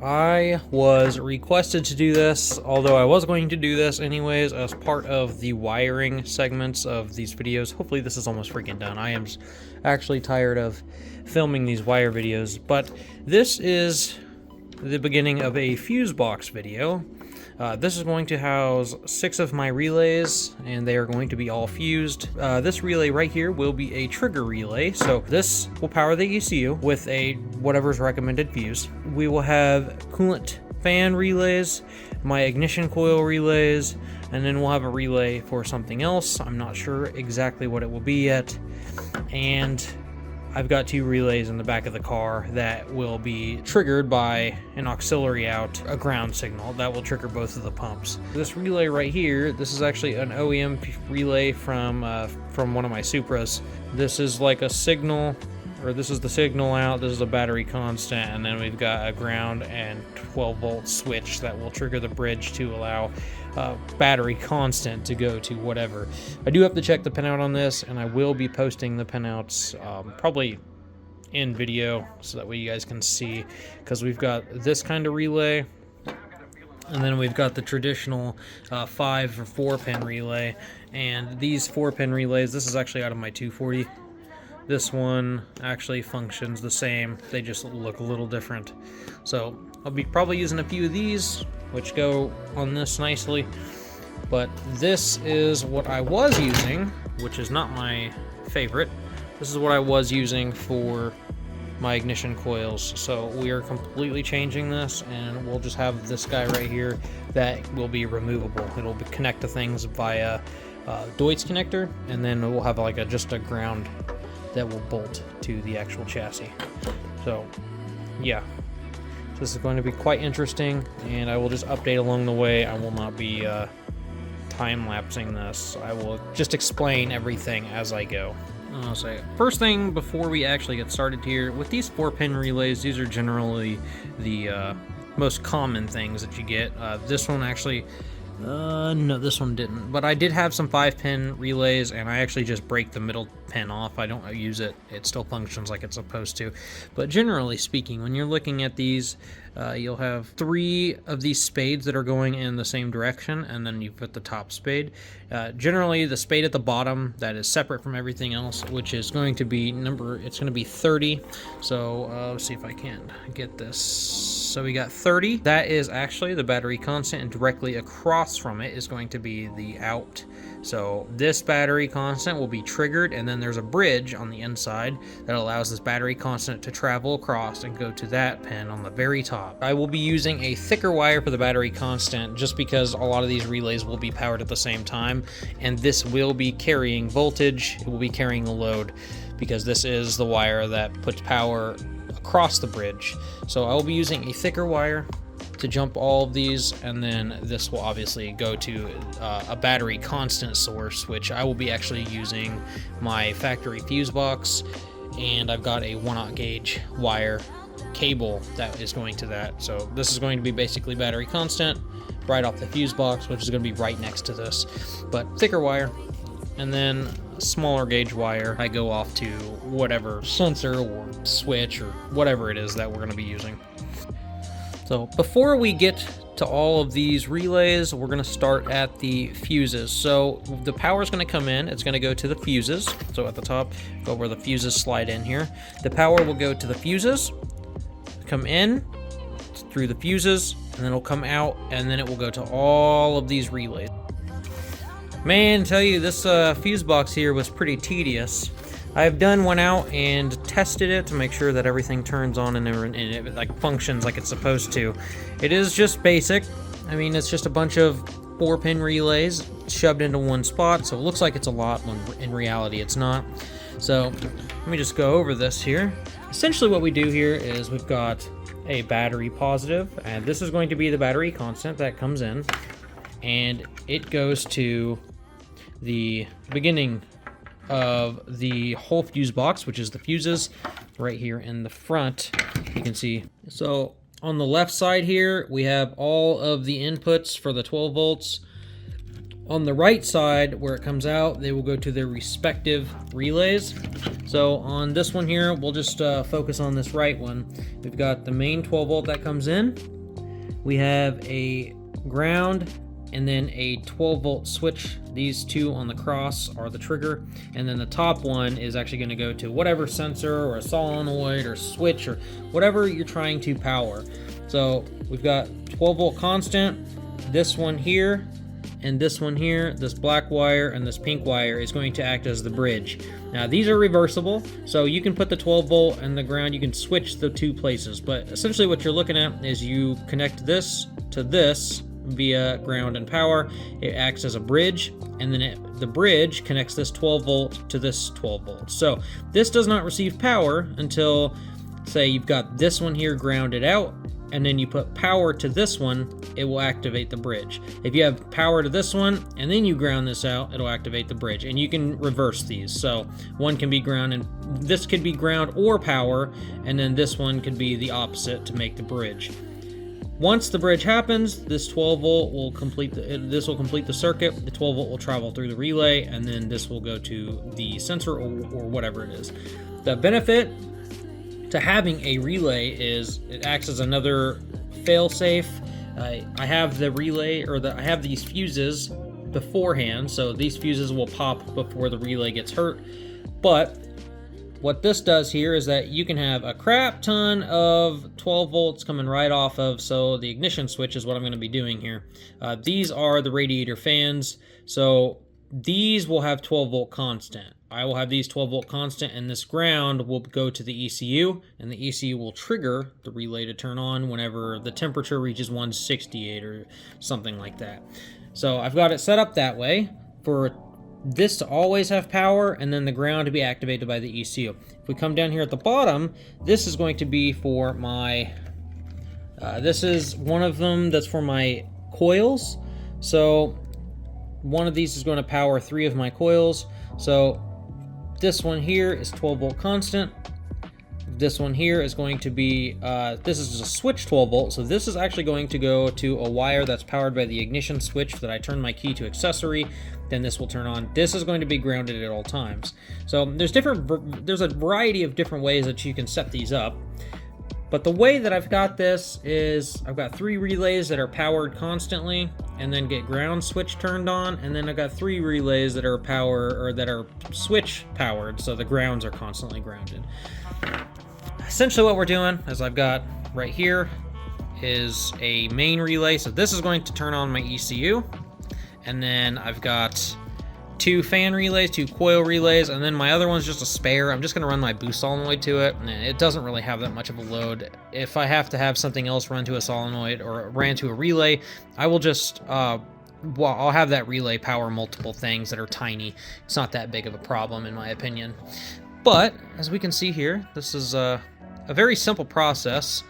I was requested to do this, although I was going to do this anyways as part of the wiring segments of these videos. Hopefully this is almost freaking done. I am actually tired of filming these wire videos, but this is the beginning of a Fusebox video. This is going to house 6 of my relays, and they are going to be all fused. This relay right here will be a trigger relay, so this will power the ECU with a whatever's recommended fuse. We will have coolant fan relays, my ignition coil relays, and then we'll have a relay for something else. I'm not sure exactly what it will be yet. And I've got 2 relays in the back of the car that will be triggered by an auxiliary out, a ground signal that will trigger both of the pumps. This relay right here, this is actually an OEM relay from one of my Supras. This is like a signal, or this is the signal out, this is a battery constant, and then we've got a ground and 12-volt switch that will trigger the bridge to allow battery constant to go to whatever. I do have to check the pinout on this, and I will be posting the pinouts probably in video so that way you guys can see, because we've got this kind of relay, and then we've got the traditional 5 or 4 pin relay, and these 4 pin relays, this is actually out of my 240. This one actually functions the same, they just look a little different. So I'll be probably using a few of these, which go on this nicely. But this is what I was using, which is not my favorite. This is what I was using for my ignition coils. So we are completely changing this, and we'll just have this guy right here that will be removable. It'll connect to things via Deutz connector, and then we'll have like just a ground that will bolt to the actual chassis. So yeah, this is going to be quite interesting, and I will just update along the way. I will not be time-lapsing this. I will just explain everything as I go. I'll say, first thing before we actually get started here, with these 4-pin relays, these are generally the most common things that you get. This one actually, no, this one didn't. But I did have some 5-pin relays, and I actually just break the middle pin off. I don't use it. It still functions like it's supposed to. But generally speaking, when you're looking at these, you'll have 3 of these spades that are going in the same direction, and then you put the top spade. Generally, the spade at the bottom that is separate from everything else, which is going to be it's going to be 30. So let's see if I can get this. So we got 30. That is actually the battery constant, and directly across from it is going to be the out. So this battery constant will be triggered, and then there's a bridge on the inside that allows this battery constant to travel across and go to that pin on the very top. I will be using a thicker wire for the battery constant just because a lot of these relays will be powered at the same time, and this will be carrying voltage, it will be carrying a load, because this is the wire that puts power across the bridge. So I will be using a thicker wire to jump all of these, and then this will obviously go to a battery constant source, which I will be actually using my factory Fusebox, and I've got a 1/0 gauge wire cable that is going to that. So this is going to be basically battery constant right off the Fusebox, which is going to be right next to this, but thicker wire, and then a smaller gauge wire I go off to whatever sensor or switch or whatever it is that we're going to be using. So before we get to all of these relays, we're going to start at the fuses. So the power is going to come in, it's going to go to the fuses. So at the top, go where the fuses slide in here. The power will go to the fuses, come in through the fuses, and then it'll come out, and then it will go to all of these relays. Man, I tell you, this Fusebox here was pretty tedious. I've done one out and tested it to make sure that everything turns on and it like functions like it's supposed to. It is just basic. I mean, it's just a bunch of 4-pin relays shoved into one spot, so it looks like it's a lot when in reality it's not. So let me just go over this here. Essentially what we do here is we've got a battery positive, and this is going to be the battery constant that comes in, and it goes to the beginning of the whole fuse box, which is the fuses right here in the front. You can see, so on the left side here we have all of the inputs for the 12 volts. On the right side where it comes out, they will go to their respective relays. So on this one here, we'll just focus on this right one. We've got the main 12 volt that comes in. We have a ground and then a 12 volt switch. These two on the cross are the trigger, and then the top one is actually going to go to whatever sensor or a solenoid or switch or whatever you're trying to power. So we've got 12 volt constant, this one here, and this one here. This black wire and this pink wire is going to act as the bridge. Now these are reversible, so you can put the 12 volt and the ground, you can switch the two places, but essentially what you're looking at is you connect this to this via ground and power. It acts as a bridge, and then the bridge connects this 12 volt to this 12 volt. So this does not receive power until, say, you've got this one here grounded out, and then you put power to this one, it will activate the bridge. If you have power to this one and then you ground this out, it'll activate the bridge. And you can reverse these. So one can be ground, and this could be ground or power, and then this one could be the opposite to make the bridge. Once the bridge happens, this 12 volt will complete the circuit. The 12 volt will travel through the relay, and then this will go to the sensor or whatever it is. The benefit to having a relay is it acts as another fail-safe. I have the relay, or I have these fuses beforehand, so these fuses will pop before the relay gets hurt. But what this does here is that you can have a crap ton of 12 volts coming right off of, so the ignition switch is what I'm going to be doing here. These are the radiator fans, so these will have 12 volt constant. I will have these 12 volt constant, and this ground will go to the ECU, and the ECU will trigger the relay to turn on whenever the temperature reaches 168 or something like that. So I've got it set up that way for this to always have power, and then the ground to be activated by the ECU. If we come down here at the bottom, this is going to be for my, this is one of them that's for my coils. So one of these is going to power 3 of my coils. So this one here is 12 volt constant. This one here is going to be, this is a switch 12 volt, so this is actually going to go to a wire that's powered by the ignition switch that I turn my key to accessory, then this will turn on. This is going to be grounded at all times. So there's a variety of different ways that you can set these up. But the way that I've got this is I've got 3 relays that are powered constantly and then get ground switch turned on, and then I've got 3 relays that are that are switch powered, so the grounds are constantly grounded. Essentially what we're doing is I've got right here is a main relay, so this is going to turn on my ECU, and then I've got 2 fan relays, 2 coil relays, and then my other one's just a spare. I'm just going to run my boost solenoid to it, and it doesn't really have that much of a load. If I have to have something else run to a solenoid or ran to a relay, I will just, I'll have that relay power multiple things that are tiny. It's not that big of a problem in my opinion. But, as we can see here, this is a very simple process.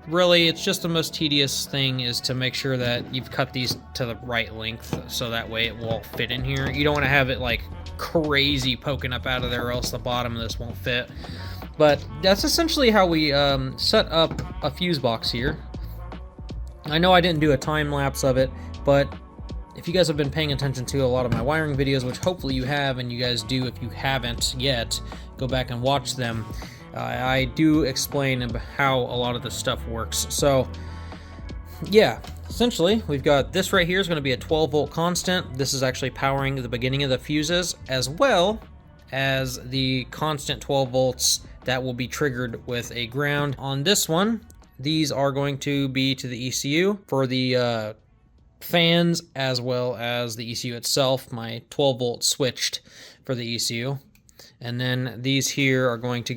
Really, it's just the most tedious thing is to make sure that you've cut these to the right length, so that way it will fit in here. You don't want to have it like crazy poking up out of there, or else the bottom of this won't fit. But that's essentially how we set up a fuse box here. I know I didn't do a time lapse of it, but if you guys have been paying attention to a lot of my wiring videos, which hopefully you have, and you guys do if you haven't yet, go back and watch them. I do explain how a lot of this stuff works. So yeah, essentially we've got this right here is going to be a 12 volt constant. This is actually powering the beginning of the fuses, as well as the constant 12 volts that will be triggered with a ground. On this one, these are going to be to the ECU for the fans, as well as the ECU itself. My 12 volt switched for the ECU. And then these here are going to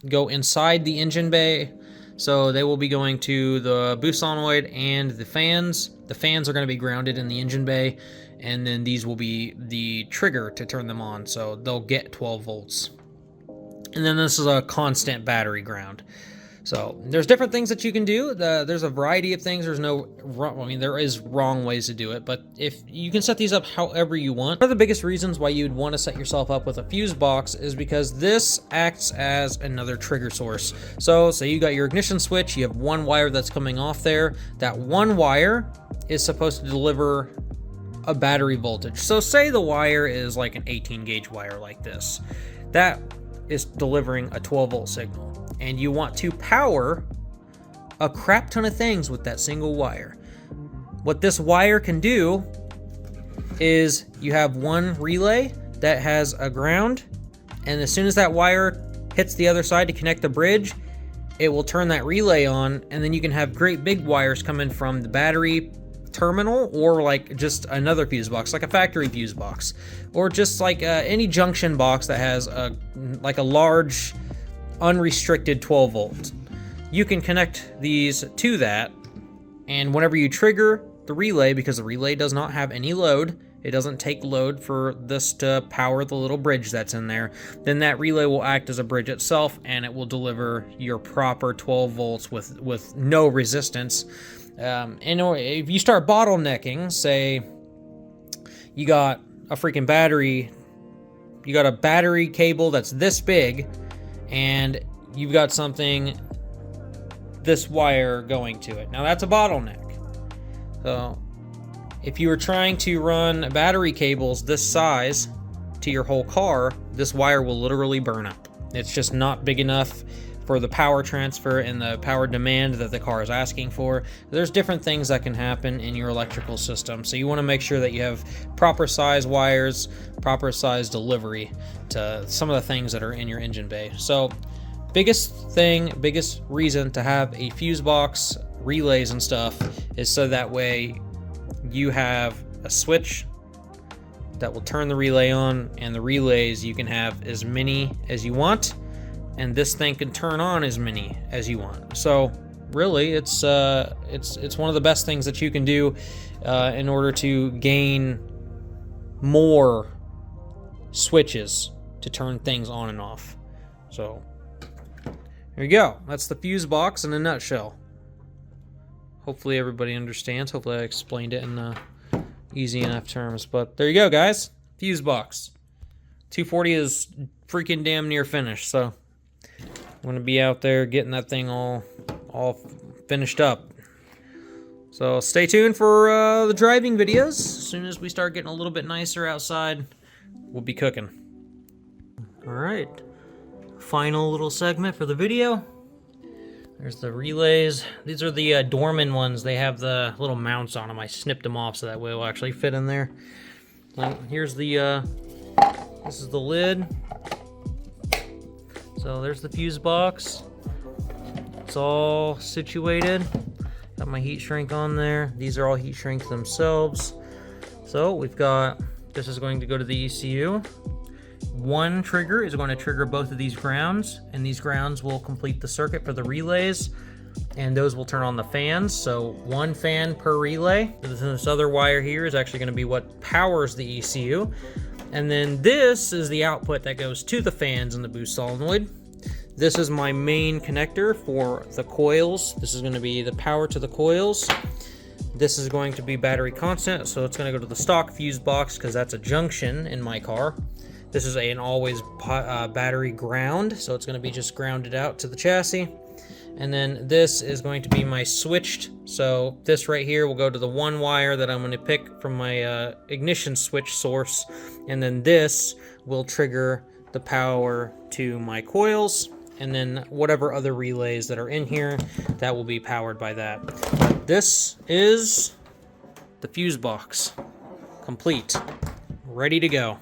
go inside the engine bay. So they will be going to the boost solenoid and the fans. The fans are going to be grounded in the engine bay, and then these will be the trigger to turn them on. So they'll get 12 volts. And then this is a constant battery ground. So there's different things that you can do. There's a variety of things. There's no wrong, I mean, there is wrong ways to do it, but if you can set these up however you want. One of the biggest reasons why you'd want to set yourself up with a fuse box is because this acts as another trigger source. So say you got your ignition switch, you have one wire that's coming off there. That one wire is supposed to deliver a battery voltage. So say the wire is like an 18 gauge wire like this. That is delivering a 12 volt signal. And you want to power a crap ton of things with that single wire. What this wire can do is you have one relay that has a ground, and as soon as that wire hits the other side to connect the bridge, it will turn that relay on, and then you can have great big wires coming from the battery terminal, or like just another fuse box, like a factory fuse box, or just like any junction box that has a large unrestricted 12 volt. You can connect these to that, and whenever you trigger the relay, because the relay does not have any load, it doesn't take load for this to power the little bridge that's in there, then that relay will act as a bridge itself, and it will deliver your proper 12 volts with no resistance. And if you start bottlenecking, say you got a freaking battery, you got a battery cable that's this big, and you've got something, this wire going to it. Now that's a bottleneck. So if you were trying to run battery cables this size to your whole car, this wire will literally burn up. It's just not big enough for the power transfer and the power demand that the car is asking for. There's different things that can happen in your electrical system, so you want to make sure that you have proper size wires, proper size delivery to some of the things that are in your engine bay. So biggest reason to have a fuse box, relays and stuff, is so that way you have a switch that will turn the relay on, and the relays, you can have as many as you want, and this thing can turn on as many as you want. So really, it's one of the best things that you can do in order to gain more switches to turn things on and off. So there you go. That's the fuse box in a nutshell. Hopefully everybody understands. Hopefully I explained it in easy enough terms. But there you go, guys. Fuse box. 240 is freaking damn near finished, so I'm gonna be out there getting that thing all finished up. So stay tuned for the driving videos. As soon as we start getting a little bit nicer outside, we'll be cooking. All right, final little segment for the video. There's the relays. These are the Dorman ones. They have the little mounts on them. I snipped them off so that way it'll actually fit in there. So here's the, this is the lid. So there's the fuse box. It's all situated. Got my heat shrink on there. These are all heat shrinks themselves. So we've got, this is going to go to the ECU. One trigger is going to trigger both of these grounds, and these grounds will complete the circuit for the relays, and those will turn on the fans. So one fan per relay. This other wire here is actually going to be what powers the ECU, and then this is the output that goes to the fans and the boost solenoid. This is my main connector for the coils. This is going to be the power to the coils. This is going to be battery constant, so it's going to go to the stock fuse box because that's a junction in my car. This is an always battery ground, so it's going to be just grounded out to the chassis. And then this is going to be my switched, so this right here will go to the one wire that I'm going to pick from my ignition switch source, and then this will trigger the power to my coils, and then whatever other relays that are in here, that will be powered by that. This is the fuse box, complete, ready to go.